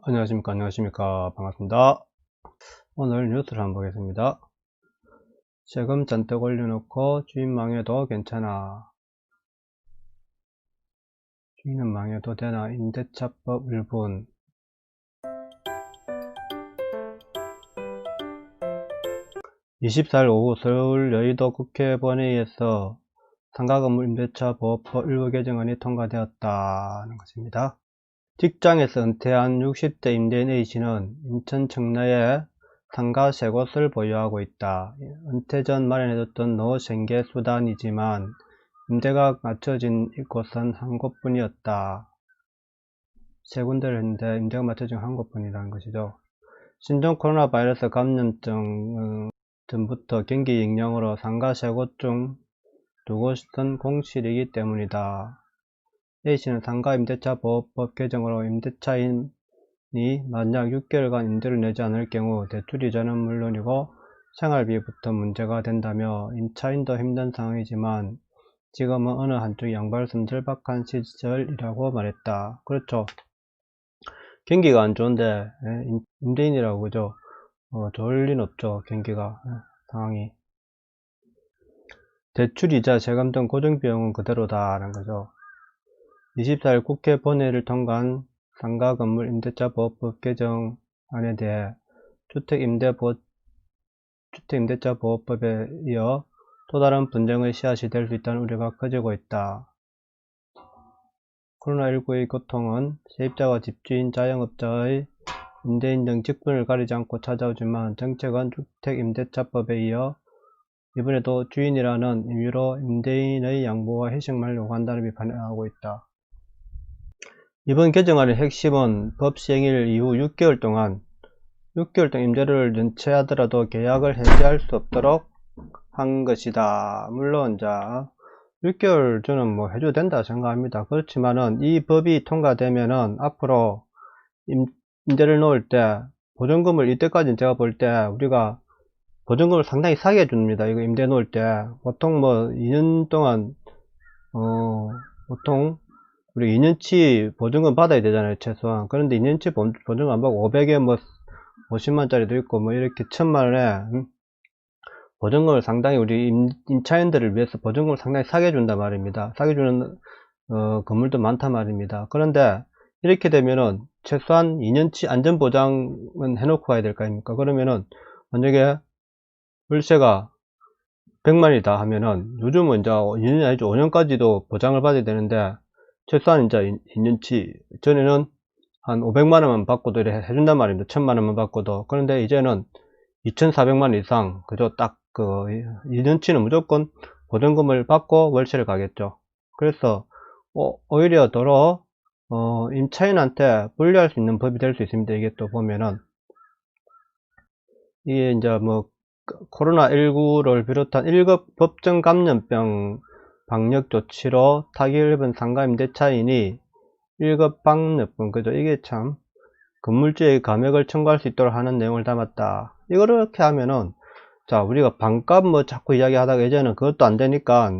안녕하십니까. 반갑습니다. 오늘 뉴스를 한번 보겠습니다. 세금 잔뜩 올려놓고 주인 망해도 괜찮아. 주인은 망해도 되나? 임대차법 일본. 24일 오후 서울 여의도 국회 본회의에서 상가건물 임대차 보호법 일부 개정안이 통과되었다는 것입니다. 직장에서 은퇴한 60대 임대인 A씨는 인천 청라에 상가 3곳을 보유하고 있다. 은퇴 전 마련해뒀던 노생계 수단이지만 임대가 맞춰진 이곳은 한 곳뿐이었다. 3군데를 했는데 임대가 맞춰진 한 곳뿐이라는 것이죠. 신종 코로나 바이러스 감염증 전부터 경기 익령으로 상가 3곳 중 2곳은 공실이기 때문이다. A씨는 상가 임대차 보호법 개정으로 임대차인이 만약 6개월간 임대를 내지 않을 경우 대출이자는 물론이고 생활비부터 문제가 된다며 임차인도 힘든 상황이지만 지금은 어느 한쪽이 양보할 수 없는 절박한 시절이라고 말했다. 그렇죠. 경기가 안 좋은데 임대인이라고 그죠? 좋을 리는 없죠. 경기가 상황이. 대출이자 세금 등 고정비용은 그대로다라는 거죠. 24일 국회 본회의를 통과한 상가건물 임대차 보호법 개정안에 대해 주택임대차 보호법에 이어 또 다른 분쟁의 씨앗이 될 수 있다는 우려가 커지고 있다. 코로나19의 고통은 세입자와 집주인, 자영업자의 임대인 등 직분을 가리지 않고 찾아오지만 정책은 주택임대차법에 이어 이번에도 주인이라는 이유로 임대인의 양보와 희생만을 요구한다는 비판을 하고 있다. 이번 개정안의 핵심은 법 시행일 이후 6개월 동안 임대료를 연체하더라도 계약을 해지할 수 없도록 한 것이다. 물론 6개월 저는 뭐 해줘도 된다 생각합니다. 그렇지만은 이 법이 통과되면은 앞으로 임대를 놓을 때 보증금을 이때까지는 제가 볼 때 우리가 보증금을 상당히 싸게 줍니다. 이거 임대 놓을 때 보통 뭐 2년 동안 보통 우리 2년치 보증금 받아야 되잖아요, 최소한. 그런데 2년치 보증금 안 받고 500에 뭐 50만짜리도 있고 뭐 이렇게 1000만원에 보증금을 상당히 우리 임차인들을 위해서 보증금을 상당히 싸게 준단 말입니다. 싸게 주는 건물도 많단 말입니다. 그런데 이렇게 되면은 최소한 2년치 안전보장은 해놓고 가야 될 거 아닙니까? 그러면은 만약에 월세가 100만이다 하면은 요즘은 이제 2년이 아니죠. 5년까지도 보장을 받아야 되는데 최소한 이제 2년치 전에는 한 500만원만 받고도 이렇게 해준단 말입니다. 1000만원만 받고도. 그런데 이제는 2400만원 이상 그저 딱 2년치는 무조건 보증금을 받고 월세를 가겠죠. 그래서 오히려 더러 임차인한테 불리할 수 있는 법이 될 수 있습니다. 이게 또 보면은 이게 이제 뭐 코로나19를 비롯한 1급 법정 감염병 방역 조치로 타격을 입은 상가 임대차인이 1급 방역분 그죠? 이게 참 건물주의 감액을 청구할 수 있도록 하는 내용을 담았다. 이렇게 하면은 우리가 반값 뭐 자꾸 이야기하다가 이제는 그것도 안 되니까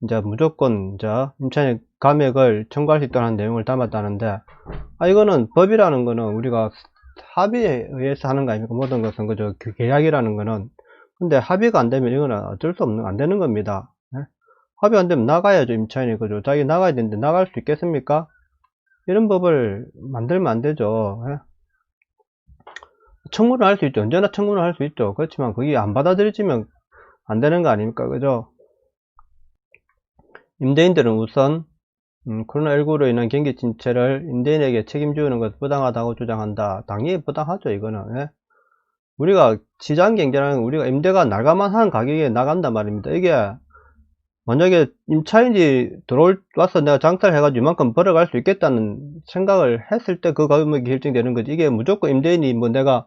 이제 무조건 임차인 감액을 청구할 수 있도록 하는 내용을 담았다는데 이거는 법이라는 거는 우리가 합의에 의해서 하는 거 아닙니까? 모든 것은 그죠? 그 계약이라는 거는. 근데 합의가 안 되면 이거는 어쩔 수 없는 안 되는 겁니다. 합의 안 되면 나가야죠. 임차인이 그죠? 자기 나가야 되는데 나갈 수 있겠습니까? 이런 법을 만들면 안 되죠. 청구를 할 수 있죠. 언제나 청구를 할 수 있죠. 그렇지만 그게 안 받아들여지면 안 되는 거 아닙니까? 그죠? 임대인들은 우선 코로나19로 인한 경기 침체를 임대인에게 책임지우는 것은 부당하다고 주장한다. 당연히 부당하죠. 이거는. 우리가 시장 경제라는 우리가 임대가 날가만 한 가격에 나간단 말입니다. 이게 만약에 임차인이 와서 내가 장사를 해가지고 이만큼 벌어갈 수 있겠다는 생각을 했을 때 그 가격이 결정되는 거지. 이게 무조건 임대인이 뭐 내가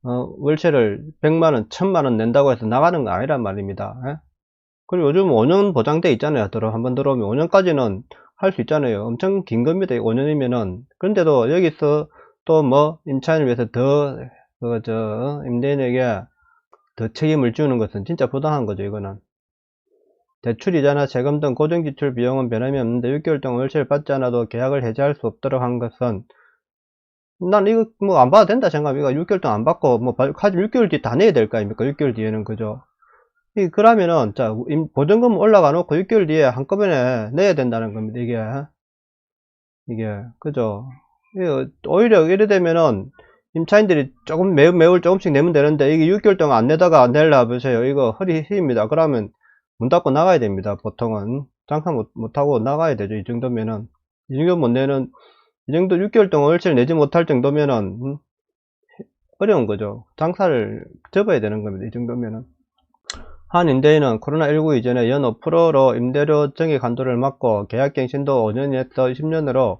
월세를 100만원, 1000만원 낸다고 해서 나가는 거 아니란 말입니다. 그리고 요즘 5년 보장돼 있잖아요. 한번 들어오면 5년까지는 할 수 있잖아요. 엄청 긴 겁니다. 5년이면은. 그런데도 여기서 또 뭐 임차인을 위해서 더 임대인에게 더 책임을 지우는 것은 진짜 부당한 거죠. 이거는. 대출이자나 세금 등 고정지출 비용은 변함이 없는데 6개월 동안 월세를 받지 않아도 계약을 해지할 수 없도록 한 것은 난 이거 뭐 안 봐도 된다 생각합니다. 6개월 동안 안 받고 뭐 하지 6개월 뒤에 다 내야 될 거 아닙니까? 6개월 뒤에는 그죠? 그러면은 자 보증금 올라가 놓고 6개월 뒤에 한꺼번에 내야 된다는 겁니다. 이게 그죠? 오히려 이래 되면은 임차인들이 조금 매월 조금씩 내면 되는데 이게 6개월 동안 안 내다가 안 내려 보세요. 이거 허리 휘입니다. 그러면 문 닫고 나가야 됩니다. 보통은 장사 못하고 나가야 되죠. 이 정도면은 이 정도 못 내는 이 정도 6개월 동안 월세를 내지 못할 정도면은 어려운 거죠. 장사를 접어야 되는 겁니다. 이 정도면은 한 임대인은 코로나19 이전에 연 5%로 임대료 정액 한도를 맞고 계약갱신도 5년에서 10년으로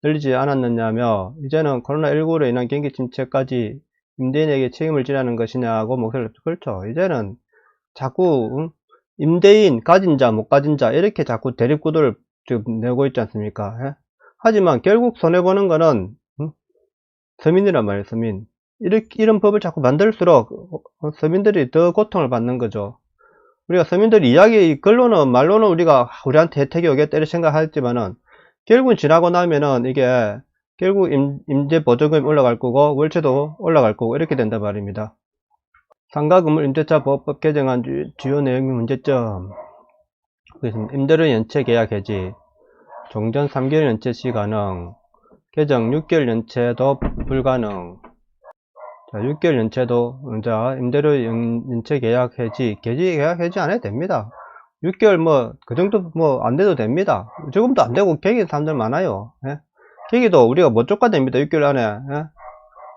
늘리지 않았느냐며 이제는 코로나19로 인한 경기 침체까지 임대인에게 책임을 지라는 것이냐고 목소리를 그렇죠. 이제는 자꾸 임대인 가진 자 못 가진 자 이렇게 자꾸 대립구도를 지금 내고 있지 않습니까? 예? 하지만 결국 손해보는 거는 서민이란 말이에요. 서민. 이런 법을 자꾸 만들수록 서민들이 더 고통을 받는 거죠. 우리가 서민들이 이야기 글로는 말로는 우리한테 혜택이 오겠다 이렇게 생각하지만은 결국은 지나고 나면은 이게 결국 임대 보증금이 올라갈 거고 월세도 올라갈 거고 이렇게 된단 말입니다. 상가건물 임대차 보호법 개정안 주요 내용 문제점. 임대료 연체 계약 해지, 종전 3개월 연체 시 가능, 개정 6개월 연체도 불가능. 자, 6개월 연체도, 자, 임대료 연체 계약 해지 계약 해지 안 해도 됩니다. 6개월 그 정도 안 돼도 됩니다. 조금도 안 되고 계기는 사람들 많아요. 예? 계기도 우리가 못 쫓아냅니다. 6개월 안에. 예?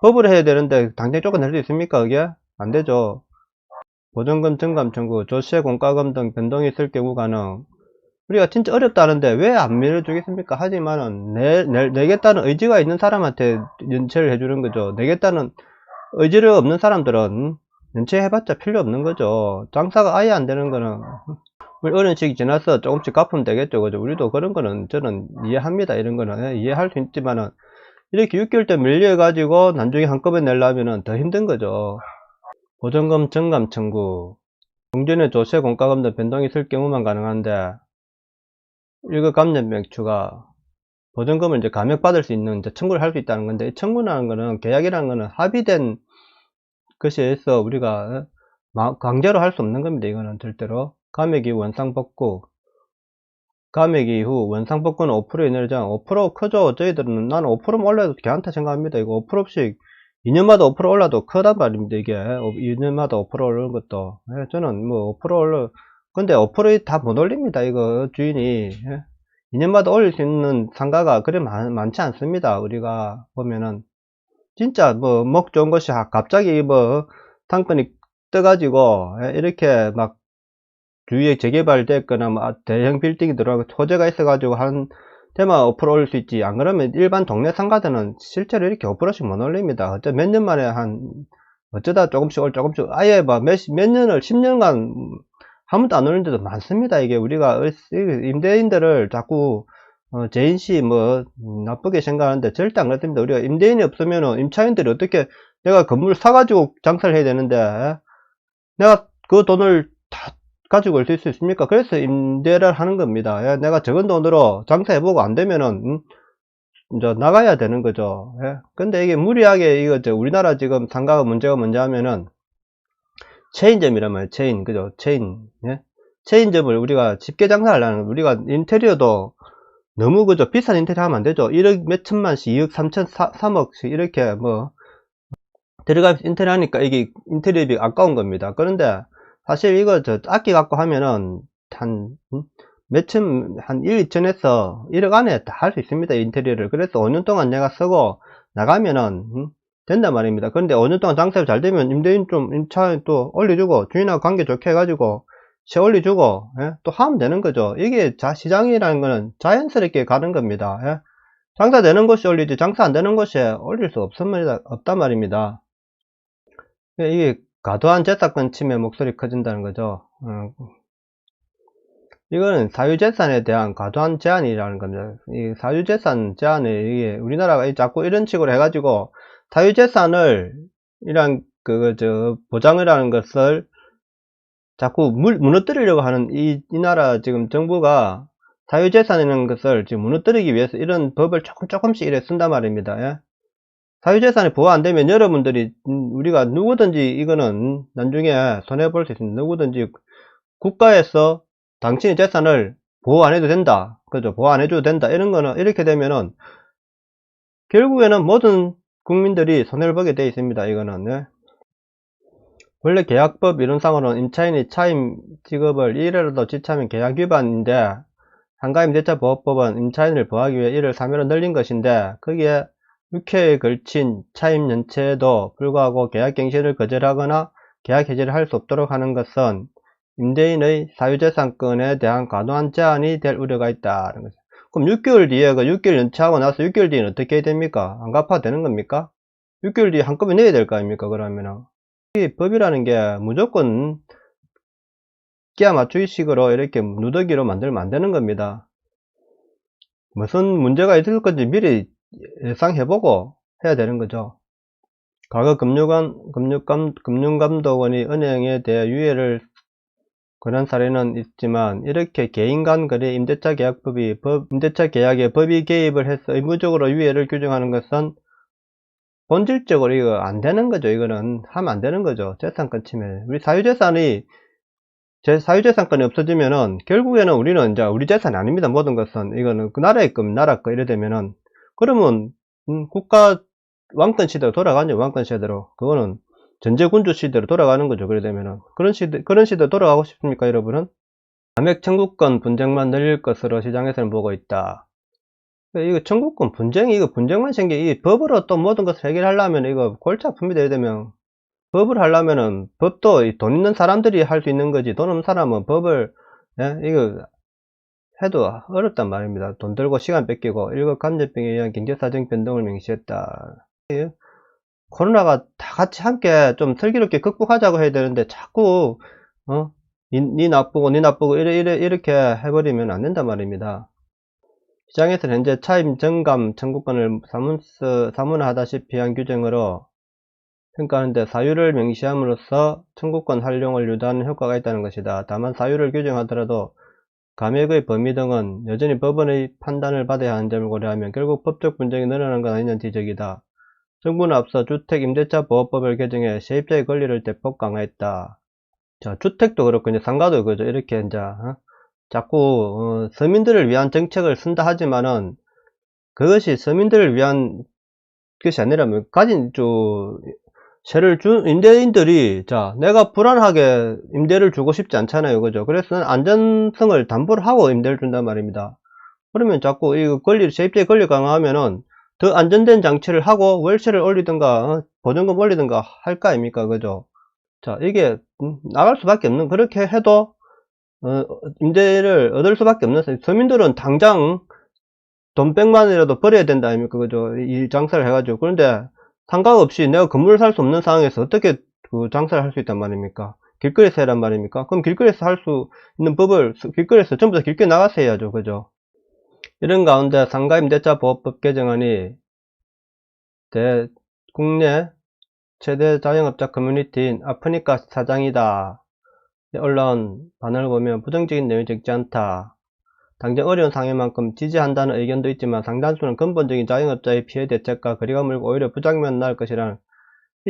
법으로 해야 되는데 당장 쫓아낼 수 있습니까? 그게? 안 되죠. 보증금 증감 청구, 조세 공과금 등 변동이 있을 경우 가능. 우리가 진짜 어렵다는데 왜 안 밀어주겠습니까? 하지만은 내겠다는 의지가 있는 사람한테 연체를 해주는 거죠. 내겠다는 의지를 없는 사람들은 연체해봤자 필요 없는 거죠. 장사가 아예 안 되는 거는 어느 시기 지나서 조금씩 갚으면 되겠죠. 그죠? 우리도 그런 거는 저는 이해합니다. 이런 거는 이해할 수 있지만은 이렇게 6개월 때 밀려가지고 나중에 한꺼번에 내려면은 더 힘든 거죠. 보증금 증감 청구. 종전의 조세 공과금 등 변동이 있을 경우만 가능한데 일거 감면 맥추가 보증금을 이제 감액받을 수 있는 이제 청구를 할 수 있다는 건데 이 청구라는 거는 계약이라는 거는 합의된 것에 있어 우리가 강제로 할 수 없는 겁니다. 이거는 절대로 감액 이후 원상복구 감액 이후 원상복구는 5% 이내로 정 5% 크죠. 저희들은 나는 5%만 올라도 괜찮다 생각합니다. 이거 5%씩 2년마다 5% 올라도 크단 말입니다. 이게 2년마다 5% 오르는 것도 저는 뭐 5% 올라 근데 5% 다 못 올립니다. 이거 주인이 2년마다 올릴 수 있는 상가가 그래 많지 않습니다. 우리가 보면은 진짜 먹 좋은 것이 갑자기 상권이 떠가지고 이렇게 막 주위에 재개발됐거나 대형 빌딩이 들어가고 토지가 있어가지고 한 대만 5% 올릴 수 있지. 안 그러면 일반 동네 상가들은 실제로 이렇게 5%씩 못 올립니다. 몇 년 만에 어쩌다 조금씩 아예 몇 년을 10년간 한 번도 안 올린 데도 많습니다. 이게 우리가 임대인들을 자꾸 제인시 나쁘게 생각하는데 절대 안 그렇습니다. 우리가 임대인이 없으면은 임차인들이 어떻게 내가 건물 사가지고 장사를 해야 되는데 내가 그 돈을 다 가지고 올 수 있습니까? 그래서 임대를 하는 겁니다. 내가 적은 돈으로 장사해보고 안 되면은 이제 나가야 되는 거죠. 근데 이게 무리하게 우리나라 지금 상가가 문제가 뭔지 하면은 체인점이란 말이에요. 체인, 그죠? 체인. 체인점을 우리가 집게 장사하려는 우리가 인테리어도 너무 그죠? 비싼 인테리어 하면 안 되죠. 1억 몇 천만씩, 2억 3천, 3억씩 이렇게 들어가면서 인테리어 하니까 이게 인테리어비 아까운 겁니다. 그런데 사실 이거 악기 갖고 하면은 한 1, 2천에서 1억 안에 다 할 수 있습니다. 인테리어를. 그래서 5년 동안 내가 쓰고 나가면은 된단 말입니다. 그런데 5년 동안 장사가 잘 되면 임대인 임차 또 올려주고 주인하고 관계 좋게 해가지고 세 올려주고 또 하면 되는 거죠. 이게 시장이라는 거는 자연스럽게 가는 겁니다. 장사 되는 곳이 올리지 장사 안 되는 곳이 올릴 수 없단 말입니다. 이게 과도한 재산권 침해 목소리 커진다는 거죠. 이거는 사유재산에 대한 과도한 제한이라는 겁니다. 이 사유재산 제한을 이게 우리나라가 자꾸 이런 식으로 해가지고 사유재산을 보장을 하는 것을 자꾸 무너뜨리려고 하는 이 나라 지금 정부가 사유재산이라는 것을 지금 무너뜨리기 위해서 이런 법을 조금씩 이래 쓴단 말입니다. 사유재산이 보호 안 되면 여러분들이, 우리가 누구든지 이거는 나중에 손해볼 수 있습니다. 누구든지 국가에서 당신의 재산을 보호 안 해도 된다. 그죠? 보호 안 해줘도 된다. 이런 거는, 이렇게 되면은, 결국에는 모든 국민들이 손해를 보게 되어 있습니다. 이거는. 네. 원래 계약법 이론상으로는 임차인이 차임 직업을 1회라도 지체하면 계약 위반인데, 상가임대차보호법은 임차인을 보호하기 위해 이를 3회로 늘린 것인데, 거기에 6회에 걸친 차임 연체에도 불구하고 계약갱신을 거절하거나 계약 해지를 할 수 없도록 하는 것은 임대인의 사유재산권에 대한 과도한 제한이 될 우려가 있다는 거죠. 그럼 6개월 뒤에, 6개월 연체하고 나서 6개월 뒤에는 어떻게 됩니까? 안 갚아도 되는 겁니까? 6개월 뒤에 한꺼번에 내야 될 거 아닙니까? 그러면은. 이 법이라는 게 무조건 끼야 맞추기식으로 이렇게 누더기로 만들면 안 되는 겁니다. 무슨 문제가 있을 건지 미리 예상해보고 해야 되는 거죠. 과거 금융감독원이 은행에 대해 유예를 권한 사례는 있지만, 이렇게 개인 간 거래 임대차 계약법이 임대차 계약에 법이 개입을 해서 의무적으로 유예를 규정하는 것은 본질적으로 이거 안 되는 거죠. 이거는 하면 안 되는 거죠. 재산권 침해. 우리 사유재산이 사유재산권이 없어지면은 결국에는 우리는 이제 우리 재산이 아닙니다. 모든 것은 이거는 그 나라의 것, 나라 거 이래 되면은, 그러면 국가 왕권 시대로 돌아가죠. 왕권 시대로. 그거는 전제군주 시대로 돌아가는 거죠. 그래 되면은 그런 시대 돌아가고 싶습니까, 여러분은? 남획 청구권 분쟁만 늘릴 것으로 시장에서는 보고 있다. 이거 청구권 분쟁이, 이거 분쟁만 생겨, 이 법으로 또 모든 것을 해결하려면 이거 골치 아픕니다. 이래 되면 법을 하려면은 법도 돈 있는 사람들이 할 수 있는 거지, 돈 없는 사람은 법을, 예? 이거 해도 어렵단 말입니다. 돈 들고 시간 뺏기고. 일급 감염병에 의한 경제사정 변동을 명시했다. 코로나가 다 같이 함께 좀 슬기롭게 극복하자고 해야 되는데, 자꾸 니 나쁘고 이렇게 해버리면 안 된단 말입니다. 시장에서는 현재 차임 정감 청구권을 사문화하다시피 한 규정으로 평가하는데, 사유를 명시함으로써 청구권 활용을 유도하는 효과가 있다는 것이다. 다만 사유를 규정하더라도 감액의 범위 등은 여전히 법원의 판단을 받아야 하는 점을 고려하면 결국 법적 분쟁이 늘어나는 건 아니냐는 지적이다. 정부는 앞서 주택임대차보호법을 개정해 세입자의 권리를 대폭 강화했다. 자, 주택도 그렇고 이제 상가도 그죠. 이렇게 이제 자꾸 서민들을 위한 정책을 쓴다 하지만은, 그것이 서민들을 위한 것이 아니라 뭐 가진 세를 준 임대인들이, 자, 내가 불안하게 임대를 주고 싶지 않잖아요. 그죠? 그래서 안전성을 담보를 하고 임대를 준단 말입니다. 그러면 자꾸 이 세입자의 권리 강화하면은 더 안전된 장치를 하고 월세를 올리든가 보증금 올리든가 할 거 아닙니까? 그죠? 자, 이게 나갈 수밖에 없는, 그렇게 해도 임대를 얻을 수밖에 없는, 서민들은 당장 돈 100만원이라도 벌어야 된다 아닙니까? 그죠? 이 장사를 해가지고. 그런데 상가 없이 내가 건물을 살 수 없는 상황에서 어떻게 그 장사를 할 수 있단 말입니까? 길거리에서 해란 말입니까? 그럼 길거리에서 할 수 있는 법을 길거리에서 전부 다 길거리 나가서 해야죠. 그죠? 이런 가운데 상가임대차보호법 개정안이 국내 최대 자영업자 커뮤니티인 아프니까 사장이다 올라온 반응을 보면 부정적인 내용이 적지 않다. 당장 어려운 상황만큼 지지한다는 의견도 있지만 상당수는 근본적인 자영업자의 피해 대책과 거리가 멀고 오히려 부작용만 나을 것이라는,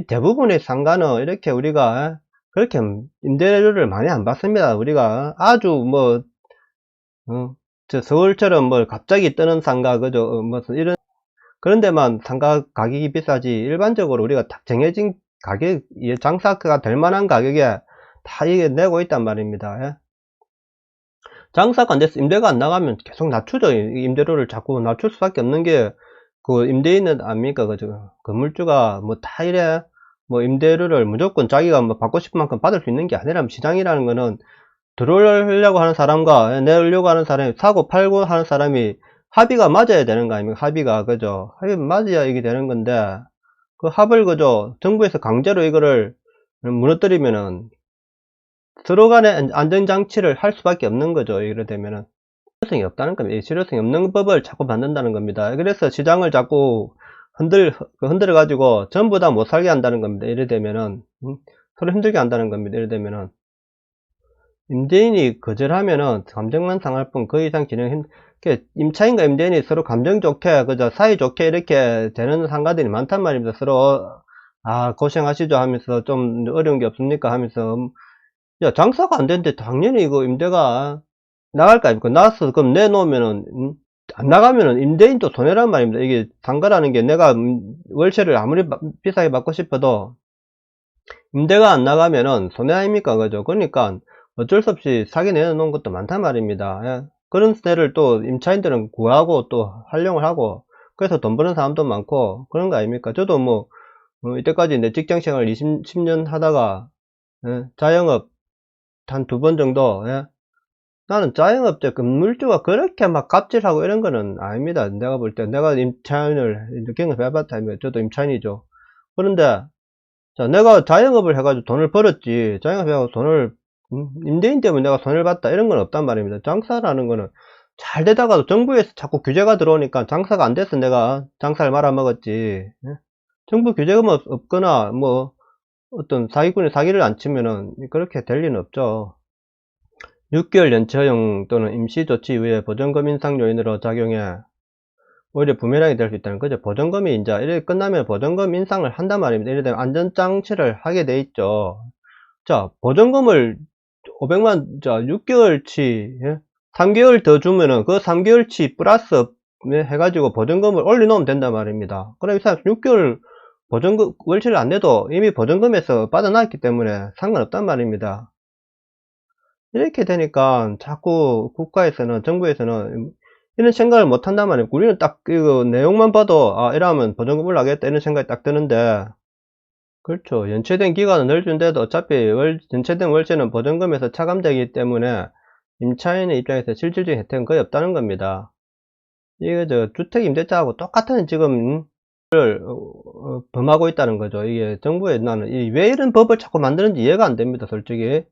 대부분의 상가는 이렇게 우리가 그렇게 임대료를 많이 안 받습니다. 우리가 아주 서울처럼 갑자기 뜨는 상가, 그죠? 무슨 이런 그런 데만 상가 가격이 비싸지, 일반적으로 우리가 딱 정해진 가격, 장사가 될 만한 가격에 다 이게 내고 있단 말입니다. 예? 장사가 안 돼서 임대가 안 나가면 계속 낮추죠. 임대료를 자꾸 낮출 수밖에 없는 게 그 임대인은 아닙니까? 그죠? 건물주가 다 이래 임대료를 무조건 자기가 받고 싶은 만큼 받을 수 있는 게 아니라, 시장이라는 거는 들어오려고 하는 사람과 내려고 하는 사람이, 사고 팔고 하는 사람이 합의가 맞아야 되는 거 아닙니까? 합의가, 그죠? 합의 맞아야 이게 되는 건데, 그 합을, 그죠? 정부에서 강제로 이거를 무너뜨리면은 서로 간에 안전장치를 할 수밖에 없는 거죠. 이래 되면은 실효성이 없다는 겁니다. 실효성이 없는 법을 자꾸 만든다는 겁니다. 그래서 시장을 자꾸 흔들어 가지고 전부 다 못 살게 한다는 겁니다. 이래 되면은 서로 힘들게 한다는 겁니다. 이래 되면은 임대인이 거절하면은 감정만 상할 뿐 그 이상 임차인과 임대인이 서로 감정 좋게, 그저 사이 좋게 이렇게 되는 상가들이 많단 말입니다. 서로, 고생하시죠 하면서 좀 어려운 게 없습니까 하면서, 야, 장사가 안 되는데 당연히 이거 임대가 나갈 거 아닙니까? 나서 그럼 내놓으면은, 안 나가면은 임대인도 손해란 말입니다. 이게 상가라는 게 내가 월세를 아무리 비싸게 받고 싶어도 임대가 안 나가면은 손해 아닙니까? 그죠? 그러니까 어쩔 수 없이 사기 내놓은 것도 많단 말입니다. 예. 그런 데를 또 임차인들은 구하고 또 활용을 하고 그래서 돈 버는 사람도 많고 그런 거 아닙니까? 저도 뭐 이때까지 내 직장 생활 10년 하다가 자영업 한 2번 정도 나는 자영업 때 건물주가 그렇게 막 갑질하고 이런 거는 아닙니다. 내가 볼 때 내가 임차인을 경험해봤다면 저도 임차인이죠. 그런데 자, 내가 자영업을 해가지고 돈을 벌었지. 자영업 해가지고 돈을, 임대인 때문에 내가 손해를 봤다. 이런 건 없단 말입니다. 장사라는 거는 잘 되다가도 정부에서 자꾸 규제가 들어오니까 장사가 안 돼서 내가 장사를 말아먹었지. 예? 정부 규제가 뭐 없거나, 뭐, 어떤 사기꾼이 사기를 안 치면은 그렇게 될 리는 없죠. 6개월 연체 허용 또는 임시조치 이후에 보전금 인상 요인으로 작용해 오히려 부메랑이 될 수 있다는 거죠. 보전금이 이제 이렇게 끝나면 보전금 인상을 한단 말입니다. 이래 되면 안전장치를 하게 돼 있죠. 자, 보전금을 500만, 자, 6개월치, 3개월 더 주면은 그 3개월치 플러스 해가지고 보전금을 올려놓으면 된단 말입니다. 그럼 이 사람 6개월 보전금, 월치를 안 내도 이미 보전금에서 빠져나왔기 때문에 상관없단 말입니다. 이렇게 되니까 자꾸 국가에서는, 정부에서는 이런 생각을 못 한단 말이에요. 우리는 딱 그 내용만 봐도 이러면 보전금 올라가겠다 이런 생각이 딱 드는데 그렇죠. 연체된 기간은 넓은데도 어차피 연체된 월세는 보전금에서 차감되기 때문에 임차인의 입장에서 실질적인 혜택은 거의 없다는 겁니다. 이게 주택임대차하고 똑같은 지금 범하고 있다는 거죠. 이게 정부에 나는 왜 이런 법을 자꾸 만드는지 이해가 안 됩니다. 솔직히.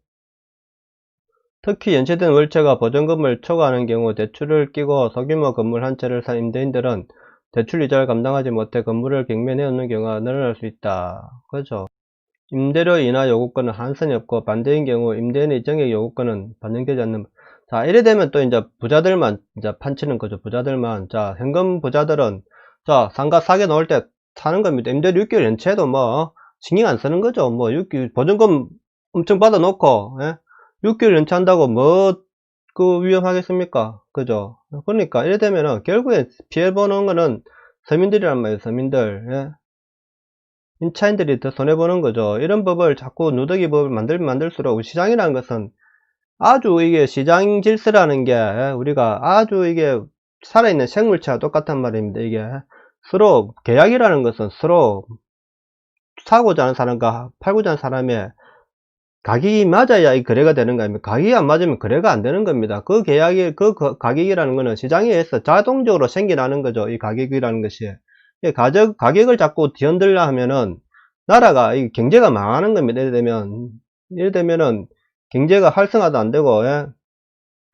특히 연체된 월세가 보전금을 초과하는 경우 대출을 끼고 소규모 건물 한 채를 산 임대인들은 대출 이자를 감당하지 못해 건물을 경매해 놓는 경우가 늘어날 수 있다. 그렇죠. 임대료 인하 요구권은 한선이 없고 반대인 경우 임대인의 정액 요구권은 반영되지 않는. 자, 이래 되면 또 이제 부자들만 이제 판치는 거죠. 부자들만. 자, 현금 부자들은 자, 상가 사게 놓을 때 사는 겁니다. 임대료 6개월 연체도 뭐 신경 안 쓰는 거죠. 뭐 6개월 보증금 엄청 받아 놓고 6개월 연체한다고 뭐 그 위험하겠습니까? 그죠? 그러니까 이래 되면은 결국에 피해 보는 거는 서민들이란 말이에요. 서민들. 임차인들이 더 손해보는 거죠. 이런 법을 자꾸 누더기 법을 만들면 만들수록 시장이라는 것은 아주 이게 시장 질서라는 게 우리가 아주 이게 살아있는 생물체와 똑같단 말입니다. 이게 서로 계약이라는 것은 서로 사고자 하는 사람과 팔고자 하는 사람의 가격이 맞아야 이 거래가 되는 거 아닙니까? 가격이 안 맞으면 거래가 안 되는 겁니다. 그 계약이, 가격이라는 거는 시장에 의해서 자동적으로 생겨나는 거죠. 이 가격이라는 것이. 가격을 자꾸 뒤흔들려 하면은 나라가 이 경제가 망하는 겁니다. 예를 들면은 경제가 활성화도 안 되고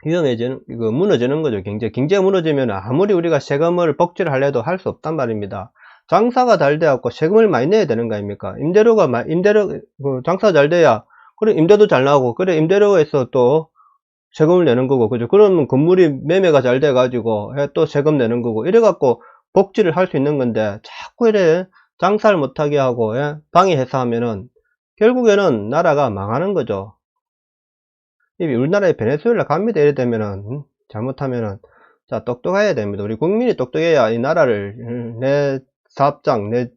위험해지는 이거 무너지는 거죠. 경제가 무너지면 아무리 우리가 세금을 복지를 하려도 할 수 없단 말입니다. 장사가 잘 돼갖고 세금을 많이 내야 되는 거 아닙니까? 장사가 잘 돼야 그래 임대도 잘 나오고 그래 임대료에서 또 세금을 내는 거고 그죠? 그러면 건물이 매매가 잘 돼 가지고 또 세금 내는 거고 이래 갖고 복지를 할 수 있는 건데 자꾸 이래 장사를 못하게 하고 방해해서 하면은 결국에는 나라가 망하는 거죠. 우리나라에 베네수엘라 갑니다. 이래 되면은 잘못하면은 자 똑똑해야 됩니다. 우리 국민이 똑똑해야 이 나라를 내 사업장 내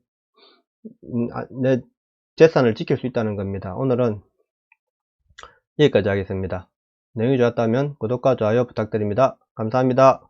재산을 지킬 수 있다는 겁니다. 오늘은 여기까지 하겠습니다. 내용이 좋았다면 구독과 좋아요 부탁드립니다. 감사합니다.